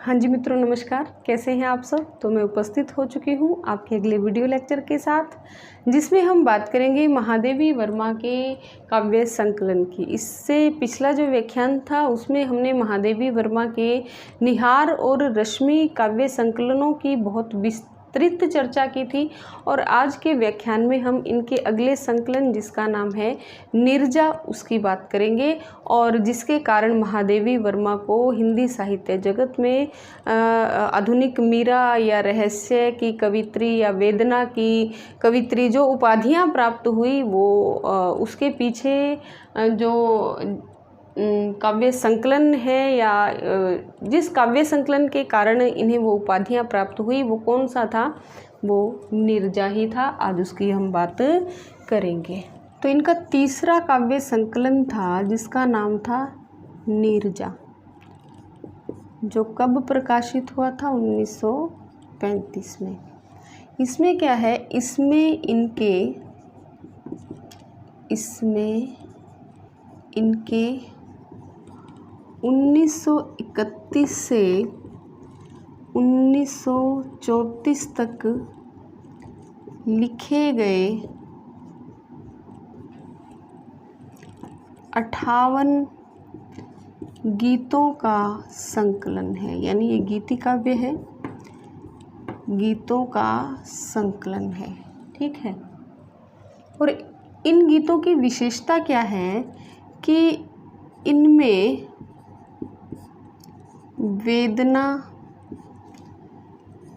हाँ जी मित्रों, नमस्कार। कैसे हैं आप सब। तो मैं उपस्थित हो चुकी हूँ आपके अगले वीडियो लेक्चर के साथ, जिसमें हम बात करेंगे महादेवी वर्मा के काव्य संकलन की। इससे पिछला जो व्याख्यान था उसमें हमने महादेवी वर्मा के निहार और रश्मि काव्य संकलनों की बहुत विस्तृत चर्चा की थी, और आज के व्याख्यान में हम इनके अगले संकलन, जिसका नाम है नीरजा, उसकी बात करेंगे, और जिसके कारण महादेवी वर्मा को हिंदी साहित्य जगत में आधुनिक मीरा या रहस्य की कवित्री या वेदना की कवित्री जो उपाधियां प्राप्त हुई, वो उसके पीछे जो काव्य संकलन है या जिस काव्य संकलन के कारण इन्हें वो उपाधियां प्राप्त हुई, वो कौन सा था, वो नीरजा ही था। आज उसकी हम बात करेंगे। तो इनका तीसरा काव्य संकलन था जिसका नाम था नीरजा, जो कब प्रकाशित हुआ था, 1935 में। इसमें क्या है, इसमें इनके 1931 से 1934 तक लिखे गए 58 गीतों का संकलन है। यानी ये गीति काव्य है, गीतों का संकलन है, ठीक है। और इन गीतों की विशेषता क्या है कि इनमें वेदना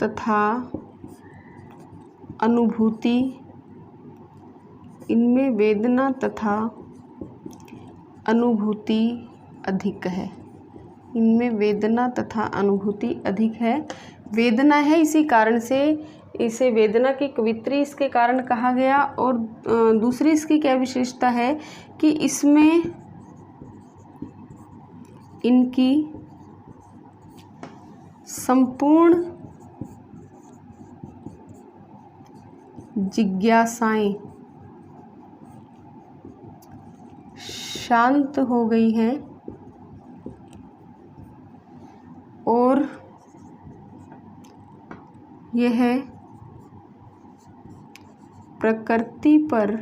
तथा अनुभूति, इनमें वेदना तथा अनुभूति अधिक है। इनमें वेदना तथा अनुभूति अधिक है। वेदना है, इसी कारण से इसे वेदना की कवित्री इसके कारण कहा गया। और दूसरी इसकी क्या विशेषता है कि इसमें इनकी संपूर्ण जिज्ञासाएं शांत हो गई हैं और यह प्रकृति पर,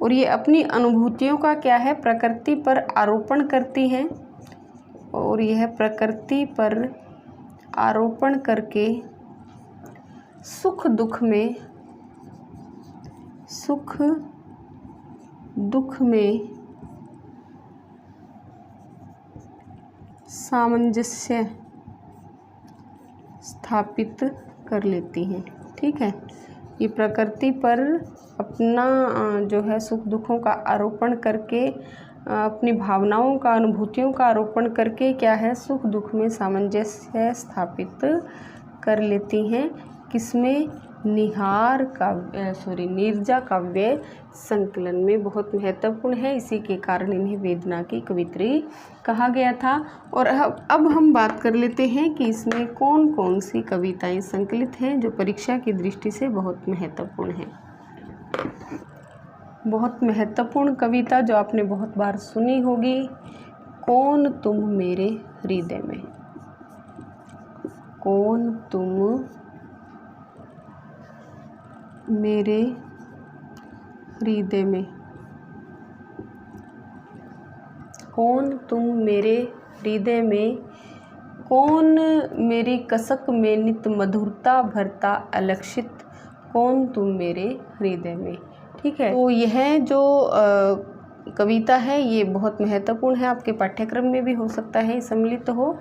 और ये अपनी अनुभूतियों का क्या है, प्रकृति पर आरोपण करती हैं, और यह प्रकृति पर आरोपण करके सुख दुख में सामंजस्य स्थापित कर लेती हैं, ठीक है। ये प्रकृति पर अपना जो है सुख दुखों का आरोपण करके, अपनी भावनाओं का, अनुभूतियों का आरोपण करके क्या है, सुख दुख में सामंजस्य स्थापित कर लेती हैं। किसमें, नीरजा काव्य संकलन में बहुत महत्वपूर्ण है। इसी के कारण इन्हें वेदना की कवित्री कहा गया था। और अब हम बात कर लेते हैं कि इसमें कौन कौन सी कविताएं संकलित हैं जो परीक्षा की दृष्टि से बहुत महत्वपूर्ण हैं। बहुत महत्वपूर्ण कविता जो आपने बहुत बार सुनी होगी, कौन तुम मेरे हृदय में। कौन तुम मेरे हृदय में। कौन तुम मेरे हृदय में, कौन मेरी कसक में नित मधुरता भरता अलक्षित, कौन तुम मेरे हृदय में, ठीक है। तो यह जो कविता है ये बहुत महत्वपूर्ण है, आपके पाठ्यक्रम में भी हो सकता है सम्मिलित हो।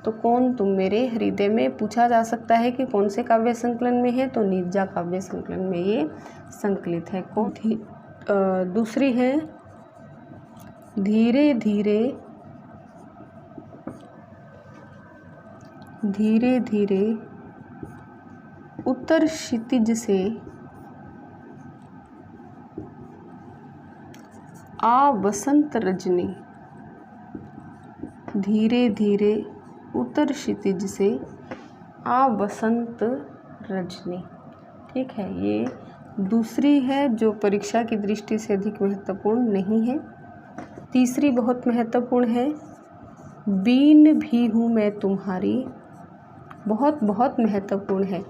तो कौन तुम मेरे हृदय में पूछा जा सकता है कि कौन से काव्य संकलन में है, तो नीरजा काव्य संकलन में ये संकलित है। दूसरी है धीरे धीरे, धीरे धीरे उत्तर क्षितिज से आ बसंत रजनी। धीरे धीरे उत्तर क्षितिज से आ बसंत रजनी, ठीक है। ये दूसरी है जो परीक्षा की दृष्टि से अधिक महत्वपूर्ण नहीं है। तीसरी बहुत महत्वपूर्ण है, बीन भी हूँ मैं तुम्हारी, बहुत बहुत महत्वपूर्ण है।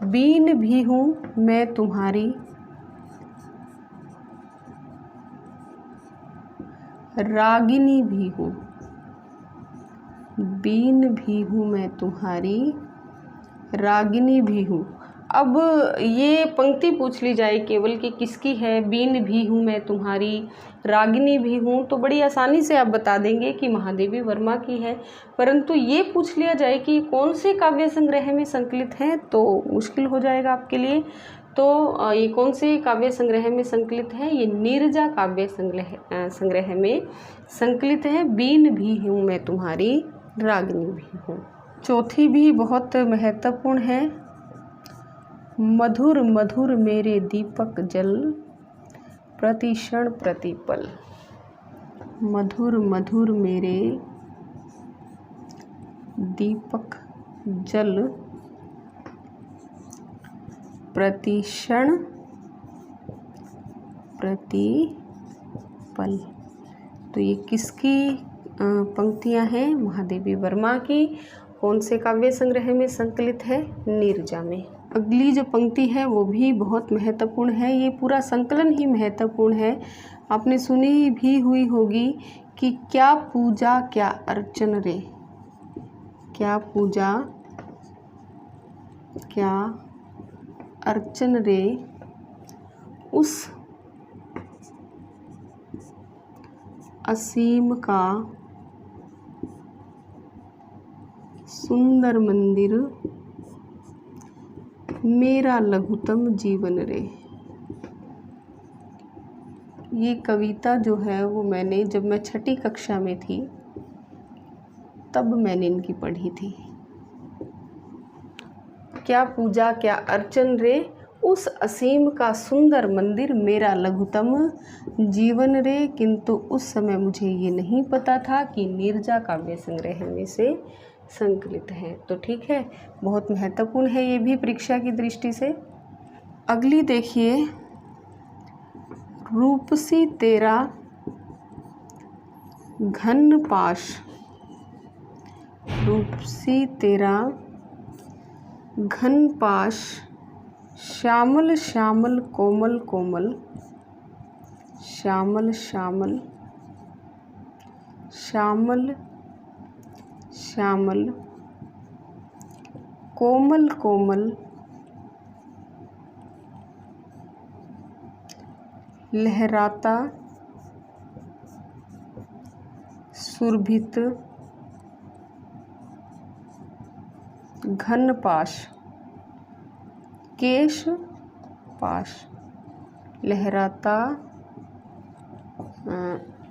बीन भी हूँ मैं तुम्हारी, रागिनी भी हूँ। बीन भी हूँ मैं तुम्हारी, रागिनी भी हूँ। अब ये पंक्ति पूछ ली जाए केवल कि किसकी है, बीन भी हूँ मैं तुम्हारी, रागिनी भी हूँ, तो बड़ी आसानी से आप बता देंगे कि महादेवी वर्मा की है। परंतु ये पूछ लिया जाए कि कौन से काव्य संग्रह में संकलित है, तो मुश्किल हो जाएगा आपके लिए। तो ये कौन से काव्य संग्रह में संकलित है, ये नीरजा काव्य संग्रह में संकलित है। बीन भी हूँ मैं तुम्हारी, रागिनी भी हूँ। चौथी भी बहुत महत्वपूर्ण है। मधुर मधुर मेरे दीपक जल, प्रतिक्षण प्रतिपल। मधुर मधुर मेरे दीपक जल, प्रतिक्षण प्रतिपल। तो ये किसकी पंक्तियां हैं, महादेवी वर्मा की। कौन से काव्य संग्रह में संकलित है, नीरजा में। अगली जो पंक्ति है वो भी बहुत महत्वपूर्ण है, ये पूरा संकलन ही महत्वपूर्ण है। आपने सुनी भी हुई होगी कि क्या पूजा क्या अर्चन रे, क्या पूजा क्या अर्चन रे, उस असीम का सुंदर मंदिर, मेरा लघुतम जीवन रे। ये कविता जो है वो मैंने जब मैं छठी कक्षा में थी तब मैंने इनकी पढ़ी थी। क्या पूजा क्या अर्चन रे, उस असीम का सुंदर मंदिर, मेरा लघुतम जीवन रे। किंतु उस समय मुझे ये नहीं पता था कि नीरजा काव्य संग्रह में से संकलित है। तो ठीक है, बहुत महत्वपूर्ण है ये भी परीक्षा की दृष्टि से। अगली देखिए, रूपसी तेरा घन पाश, रूपसी तेरा घन पाश, श्यामल श्यामल कोमल कोमल, श्यामल श्यामल श्यामल श्यामल कोमल कोमल, लहराता सुरभित घन पाश, केश पाश। लहराता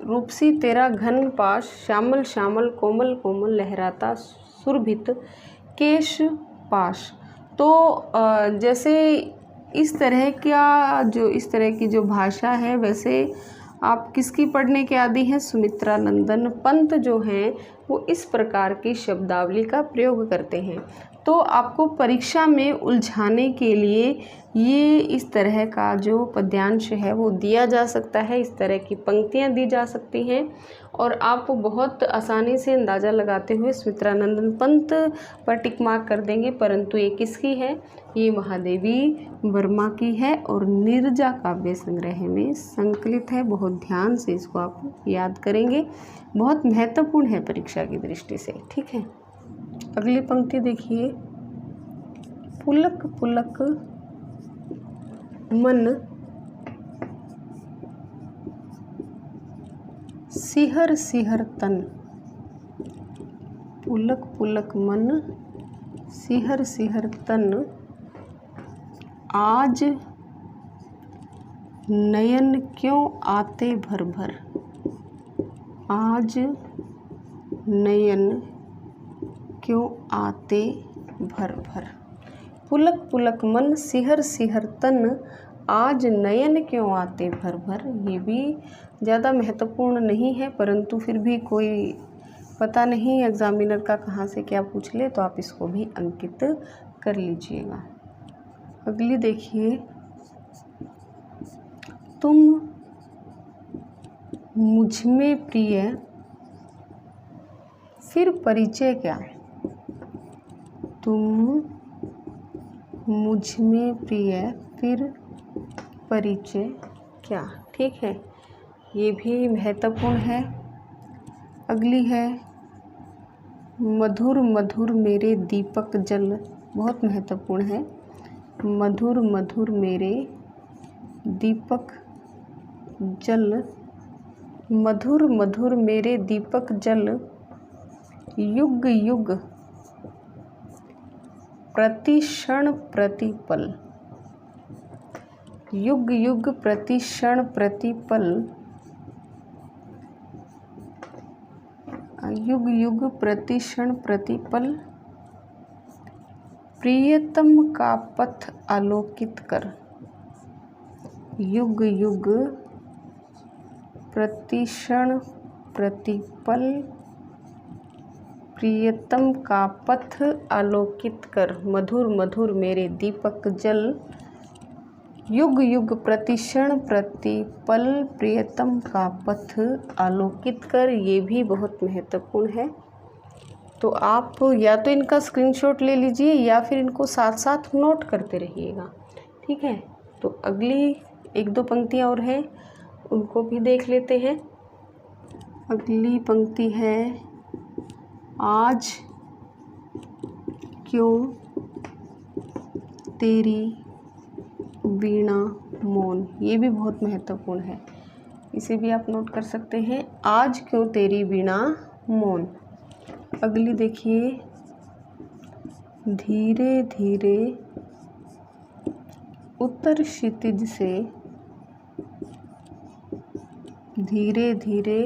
रूपसी तेरा घन पाश, श्यामल श्यामल कोमल कोमल, लहराता सुरभित केश पाश। तो जैसे इस तरह की जो भाषा है, वैसे आप किसकी पढ़ने के आदी हैं, सुमित्रा नंदन पंत जो हैं वो इस प्रकार की शब्दावली का प्रयोग करते हैं। तो आपको परीक्षा में उलझाने के लिए ये इस तरह का जो पद्यांश है वो दिया जा सकता है, इस तरह की पंक्तियां दी जा सकती हैं और आप बहुत आसानी से अंदाज़ा लगाते हुए सुमित्रा नंदन पंत पर टिक मार्क कर देंगे। परंतु ये किसकी है, ये महादेवी वर्मा की है और नीरजा काव्य संग्रह में संकलित है। बहुत ध्यान से इसको आप याद करेंगे, बहुत महत्वपूर्ण है परीक्षा की दृष्टि से। ठीक है, अगली पंक्ति देखिए, पुलक पुलक मन सिहर सिहर तन, पुलक पुलक मन सिहर सिहर तन, आज नयन क्यों आते भर भर, आज नयन क्यों आते भर भर। पुलक पुलक मन सिहर सिहर तन, आज नयन क्यों आते भर भर। ये भी ज़्यादा महत्वपूर्ण नहीं है, परंतु फिर भी कोई पता नहीं एग्जामिनर का कहाँ से क्या पूछ ले, तो आप इसको भी अंकित कर लीजिएगा। अगली देखिए, तुम मुझ में प्रिय फिर परिचय क्या, तुम मुझ में प्रिय, फिर परिचय क्या। ठीक है, ये भी महत्वपूर्ण है। अगली है मधुर मधुर मेरे दीपक जल, बहुत महत्वपूर्ण है। मधुर मधुर मेरे दीपक जल, मधुर मधुर मेरे दीपक जल, युग युग प्रति क्षण प्रति पल, युग युग प्रति क्षण प्रति पल, युग युग प्रति क्षण प्रति पल, प्रियतम का पथ आलोकित कर, युग युग प्रति क्षण प्रति पल, प्रियतम का पथ आलोकित कर। मधुर मधुर मेरे दीपक जल, युग युग प्रति क्षण प्रति पल, प्रियतम का पथ आलोकित कर। ये भी बहुत महत्वपूर्ण है। तो आप या तो इनका स्क्रीनशॉट ले लीजिए या फिर इनको साथ साथ नोट करते रहिएगा। ठीक है, तो अगली एक दो पंक्तियाँ और हैं, उनको भी देख लेते हैं। अगली पंक्ति है आज क्यों तेरी वीणा मौन, ये भी बहुत महत्वपूर्ण है, इसे भी आप नोट कर सकते हैं। आज क्यों तेरी वीणा मौन। अगली देखिए, धीरे धीरे उत्तर क्षितिज से, धीरे धीरे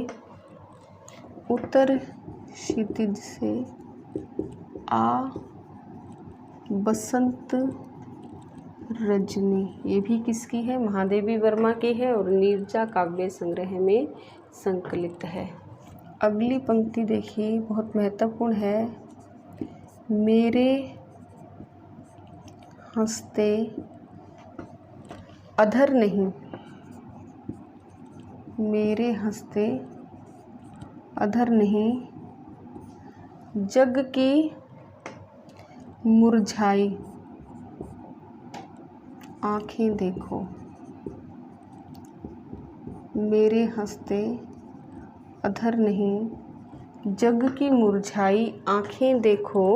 उत्तर क्षितिज से आ बसंत रजनी, ये भी किसकी है, महादेवी वर्मा की है और नीरजा काव्य संग्रह में संकलित है। अगली पंक्ति देखिए, बहुत महत्वपूर्ण है। मेरे हंसते अधर नहीं, मेरे हंसते अधर नहीं, जग की मुरझाई आँखें देखो, मेरे हंसते अधर नहीं, जग की मुरझाई आँखें देखो,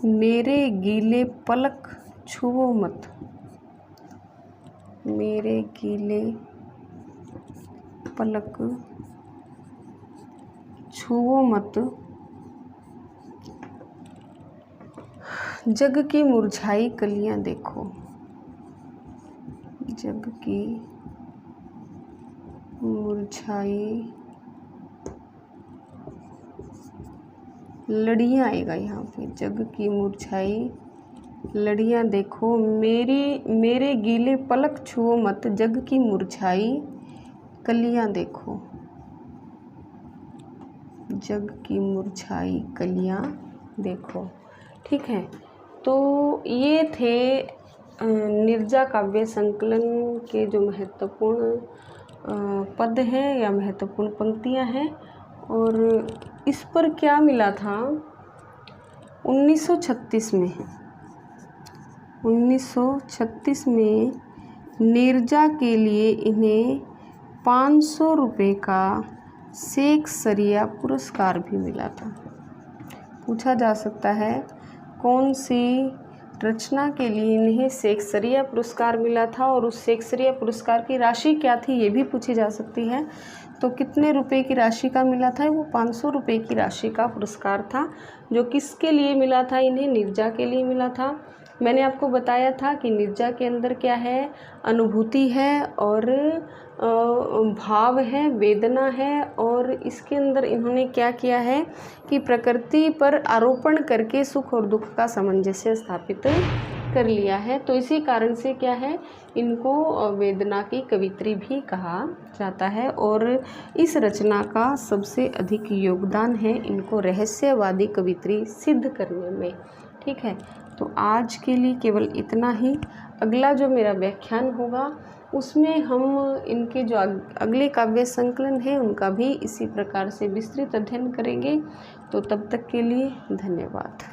मेरे गीले पलक छुओ मत, मेरे गीले पलक छुओ मत, जग की मुरझाई कलियां देखो, जग की मुरझाई लड़ियां आएगा यहाँ पे, जग की मुरझाई लड़ियां देखो, मेरे गीले पलक छुओ मत, जग की मुरझाई कलियां देखो, जग की मुरझाई कलियां देखो। ठीक है, तो ये थे नीरजा काव्य संकलन के जो महत्वपूर्ण पद हैं या महत्वपूर्ण पंक्तियां हैं। और इस पर क्या मिला था 1936 में, 1936 में नीरजा के लिए इन्हें 500 रुपये का शेक्सपियर पुरस्कार भी मिला था। पूछा जा सकता है कौन सी रचना के लिए इन्हें शेक्सपियर पुरस्कार मिला था और उस शेक्सपियर पुरस्कार की राशि क्या थी, ये भी पूछी जा सकती है। तो कितने रुपए की राशि का मिला था, वो 500 रुपये की राशि का पुरस्कार था। जो किसके लिए मिला था, इन्हें नीरजा के लिए मिला था। मैंने आपको बताया था कि नीरजा के अंदर क्या है, अनुभूति है और भाव है, वेदना है, और इसके अंदर इन्होंने क्या किया है कि प्रकृति पर आरोपण करके सुख और दुख का सामंजस्य स्थापित कर लिया है। तो इसी कारण से क्या है, इनको वेदना की कवित्री भी कहा जाता है। और इस रचना का सबसे अधिक योगदान है इनको रहस्यवादी कवित्री सिद्ध करने में। ठीक है, तो आज के लिए केवल इतना ही। अगला जो मेरा व्याख्यान होगा उसमें हम इनके जो अगले काव्य संकलन हैं उनका भी इसी प्रकार से विस्तृत अध्ययन करेंगे। तो तब तक के लिए धन्यवाद।